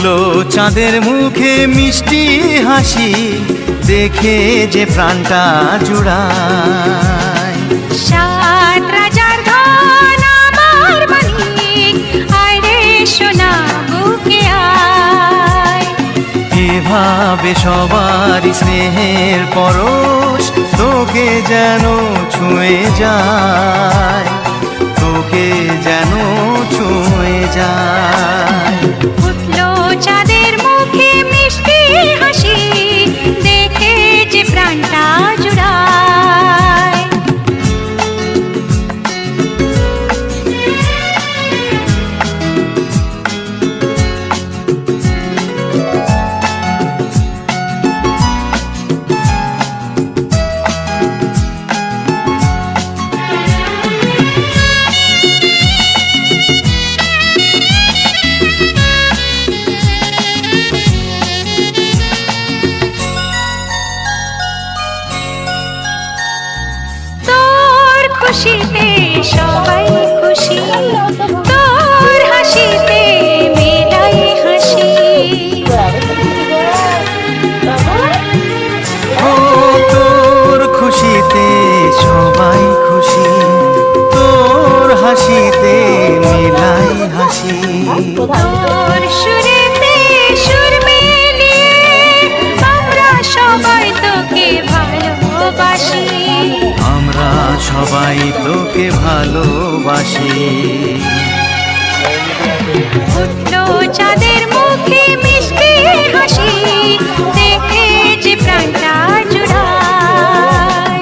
ফুটলো চাঁদের মুখে মিষ্টি হাসি, দেখে যে প্রাণটা জুড়ায়। সাত রাজার ধন আমার মানিক, আয় রে সোনা বুকে আয়। এভাবে সবার স্নেহের পরশ তোকে যেন ছুঁয়ে যায়, তোকে যেন ছুঁয়ে যায়। ফুটলো চাঁদের মুখে মিষ্টি হাসি, দেখে যে প্রাণটা জুড়ায়। খুশিতে সবাই খুশি, তোর হাসিতে মেলাই হাসি। ও তোর খুশিতে সবাই খুশি, তোর হাসিতে মেলাই হাসি। তোর সুরেতে সুর মিলিয়ে আমরা সবাই তোকে ভালোবাসি, আমরা সবাই তোকে ভালোবাসি। ফুটলো চাঁদের মুখে মিষ্টি হাসি, দেখে যে প্রাণটা জুড়ায়।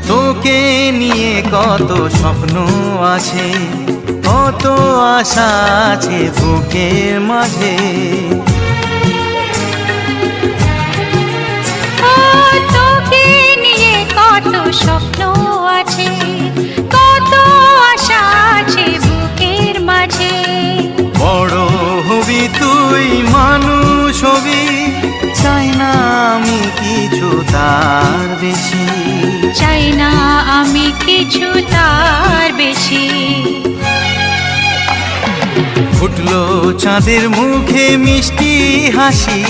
তোকে নিয়ে কত স্বপ্ন আছে, কত আশা আছে বুকের মাঝে। তোকে নিয়ে কত স্বপ্ন আছে, কত আশা আছে বুকের মাঝে। বড় হবি তুই, মানুষ হবি, চাই না আমি কিছু তার বেশি, চাই না আমি কিছু তার বেশি। ফুটলো চাঁদের মুখে মিষ্টি হাসি,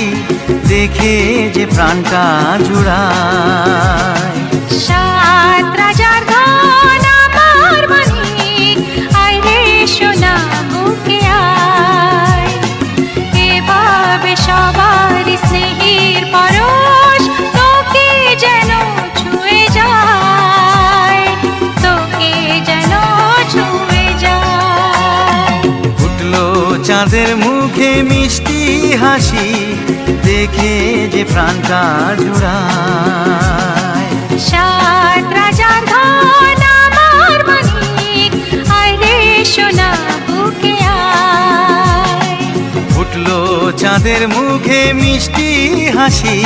দেখে যে প্রাণটা জুড়ায়। সাত রাজার ধন আমার মানিক, আয় রে সোনা বুকে আয়। এভাবে সবার স্নেহের পরশ তোকে যেন ছুঁয়ে যায়, তোকে যেন ছুঁয়ে যায়। ফুটলো চাঁদের মুখে মিষ্টি হাসি, দেখে যে প্রাণটা জুড়ায়। সাত রাজার ধন আমার মানিক, আয় রে সোনা বুকে আয়। ফুটলো চাঁদের মুখে মিষ্টি হাসি,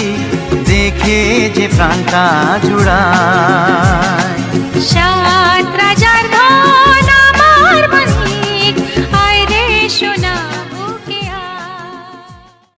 দেখে যে প্রাণটা জুড়ায়।